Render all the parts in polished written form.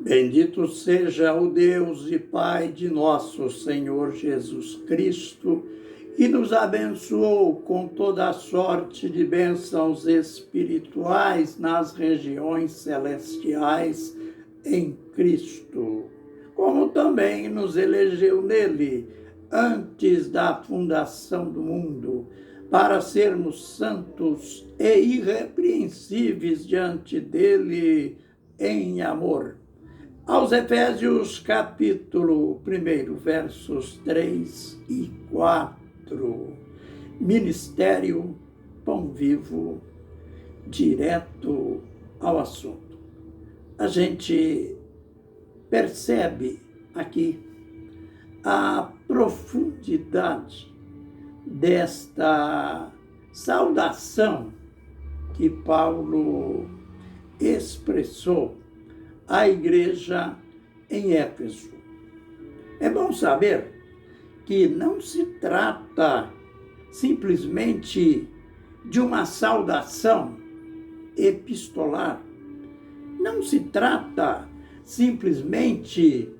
Bendito seja o Deus e Pai de nosso Senhor Jesus Cristo, que nos abençoou com toda a sorte de bênçãos espirituais nas regiões celestiais em Cristo, como também nos elegeu nele antes da fundação do mundo, para sermos santos e irrepreensíveis diante dele em amor. Aos Efésios, capítulo 1, versos 3 e 4. Ministério Pão Vivo, direto ao assunto. A gente percebe aqui a profundidade desta saudação que Paulo expressou à igreja em Éfeso. É bom saber que não se trata simplesmente de uma saudação epistolar, não se trata simplesmente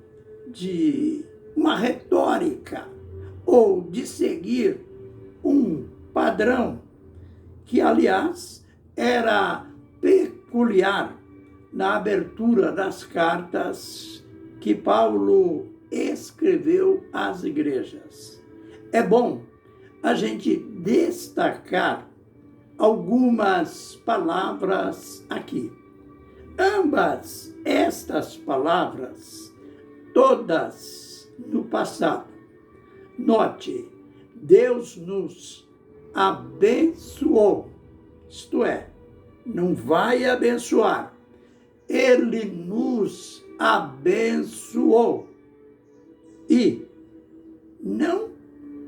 de uma retórica ou de seguir um padrão que, aliás, era peculiar na abertura das cartas que Paulo escreveu às igrejas. É bom a gente destacar algumas palavras aqui. Ambas estas palavras, todas no passado. Note, Deus nos abençoou, isto é, não vai abençoar. Ele nos abençoou. E não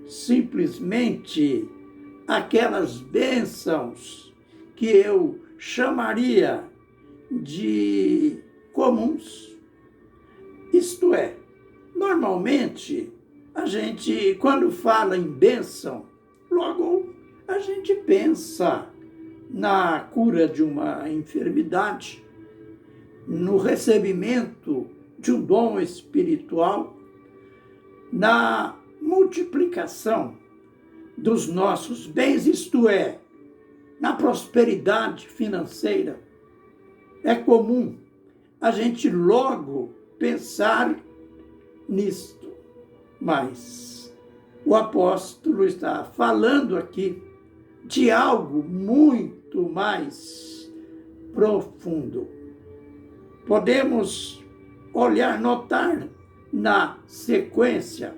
simplesmente aquelas bênçãos que eu chamaria de comuns. Isto é, normalmente a gente, quando fala em bênção, logo a gente pensa na cura de uma enfermidade, no recebimento de um dom espiritual, na multiplicação dos nossos bens, isto é, na prosperidade financeira. É comum a gente logo pensar nisto, mas o apóstolo está falando aqui de algo muito mais profundo. Podemos notar na sequência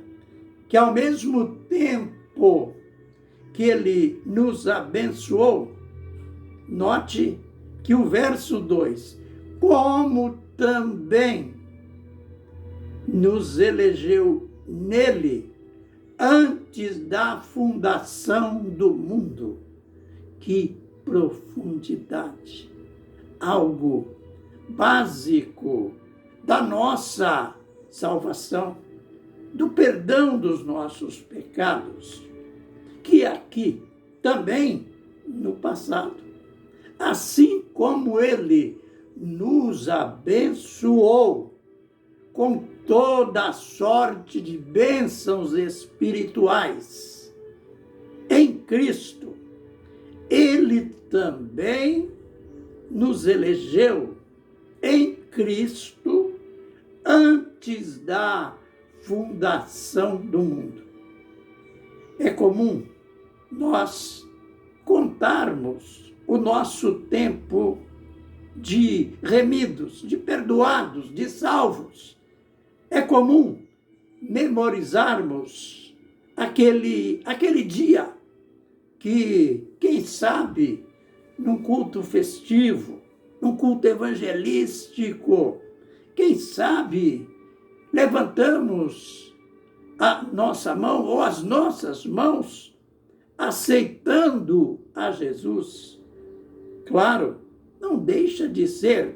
que, ao mesmo tempo que ele nos abençoou, note que o verso 2, como também nos elegeu nele antes da fundação do mundo. Que profundidade! Algo básico da nossa salvação, do perdão dos nossos pecados, que aqui também no passado, assim como ele nos abençoou com toda a sorte de bênçãos espirituais em Cristo, ele também nos elegeu em Cristo antes da fundação do mundo. É comum nós contarmos o nosso tempo de remidos, de perdoados, de salvos. É comum memorizarmos aquele dia que, quem sabe, num culto festivo, num culto evangelístico, quem sabe, levantamos a nossa mão ou as nossas mãos, aceitando a Jesus. Claro, não deixa de ser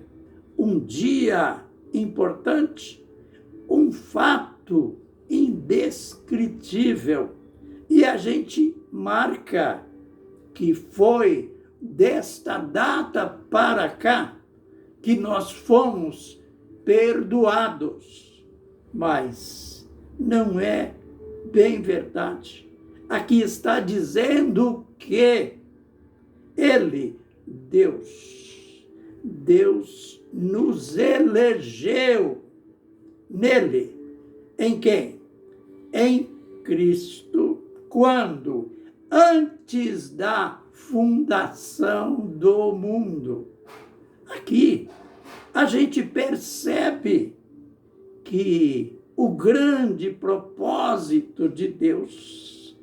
um dia importante, um fato indescritível. E a gente marca que foi desta data para cá que nós fomos perdoados. Mas não é bem verdade. Aqui está dizendo que Ele, Deus nos elegeu nele. Em quem? Em Cristo, quando? Antes da fundação do mundo. Aqui a gente percebe que o grande propósito de Deus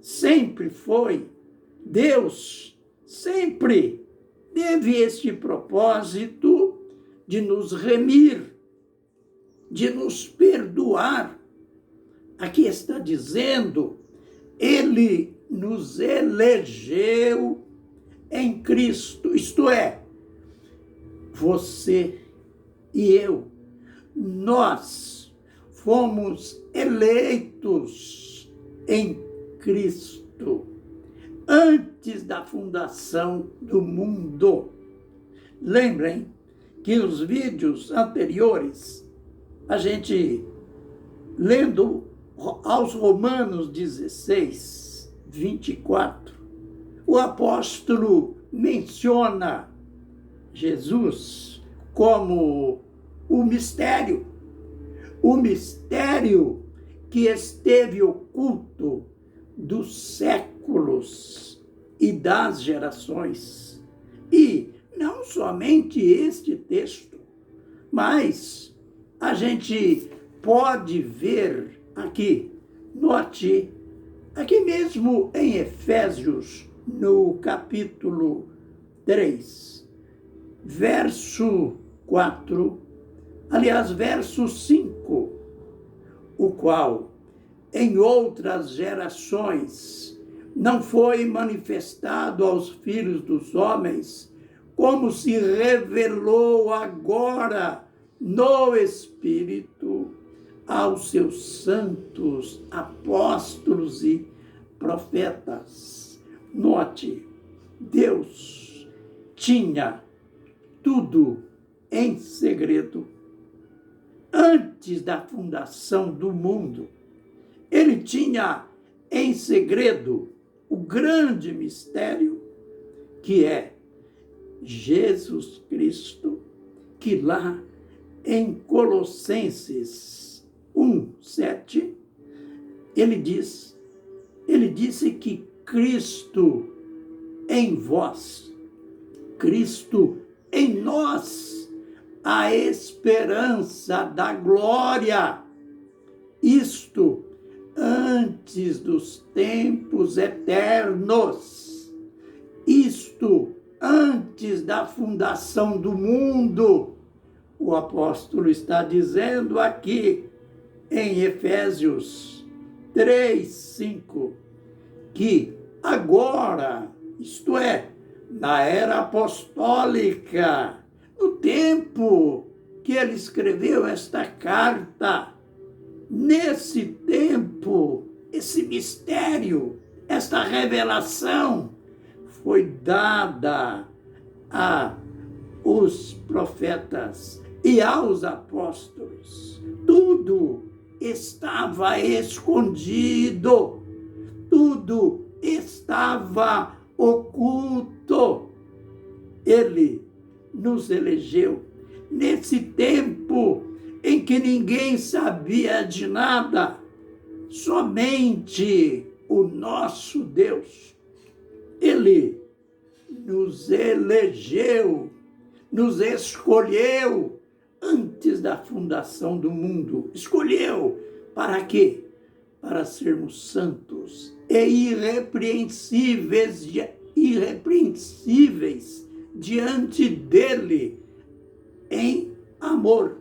sempre foi, Deus sempre teve este propósito de nos remir, de nos perdoar. Aqui está dizendo, Ele nos elegeu em Cristo, isto é, você e eu, nós fomos eleitos em Cristo antes da fundação do mundo. Lembrem que nos vídeos anteriores, a gente, lendo aos Romanos 16, 24, o apóstolo menciona Jesus como o mistério que esteve oculto dos séculos e das gerações. E não somente este texto, mas a gente pode ver aqui, note, aqui mesmo em Efésios, no capítulo 3, verso 4, aliás, verso 5, o qual, em outras gerações, não foi manifestado aos filhos dos homens, como se revelou agora no Espírito aos seus santos apóstolos e profetas. Note, Deus tinha tudo em segredo. Antes da fundação do mundo, Ele tinha em segredo o grande mistério que é Jesus Cristo, que lá em Colossenses 1:7, ele disse que Cristo em vós, Cristo em nós, a esperança da glória, isto antes dos tempos eternos, isto antes da fundação do mundo. O apóstolo está dizendo aqui em Efésios 3:5 que agora, isto é, na era apostólica, no tempo que ele escreveu esta carta, nesse tempo, esse mistério, esta revelação foi dada aos profetas e aos apóstolos. Tudo estava escondido, tudo estava oculto. Ele nos elegeu nesse tempo em que ninguém sabia de nada, somente o nosso Deus. Ele nos elegeu, nos escolheu antes da fundação do mundo. Escolheu para quê? Para sermos santos e irrepreensíveis diante dele em amor.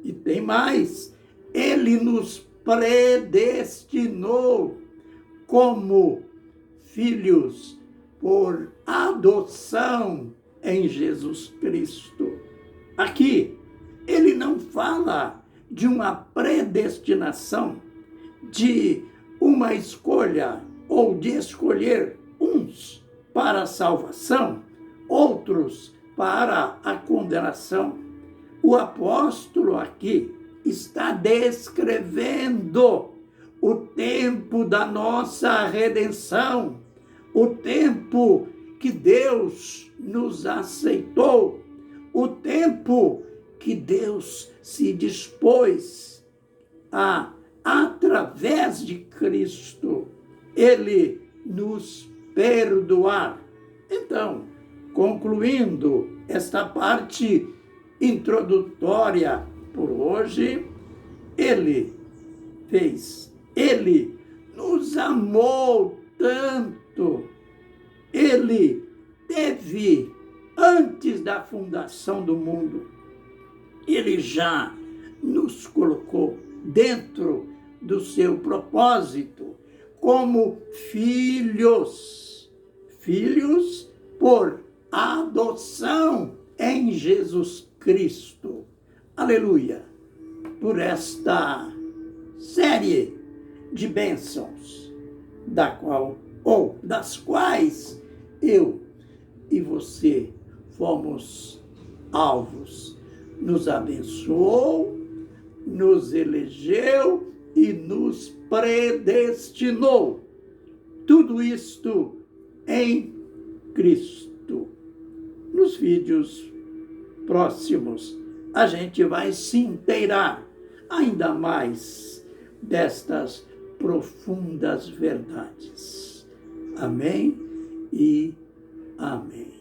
E tem mais, ele nos predestinou como filhos por adoção em Jesus Cristo. Aqui, ele não fala de uma predestinação, de uma escolha ou de escolher uns para a salvação, outros para a condenação, o apóstolo aqui está descrevendo o tempo da nossa redenção, o tempo que Deus nos aceitou, o tempo que Deus se dispôs a, através de Cristo, Ele nos perdoar. Então, concluindo esta parte introdutória por hoje, Ele nos amou tanto, Ele teve, antes da fundação do mundo, Ele já nos colocou dentro do seu propósito como filhos por adoção em Jesus Cristo. Aleluia! Por esta série de bênçãos, das quais eu e você fomos alvos. Nos abençoou, nos elegeu e nos predestinou. Tudo isto em Cristo. Nos vídeos próximos, a gente vai se inteirar ainda mais destas profundas verdades. Amém e amém.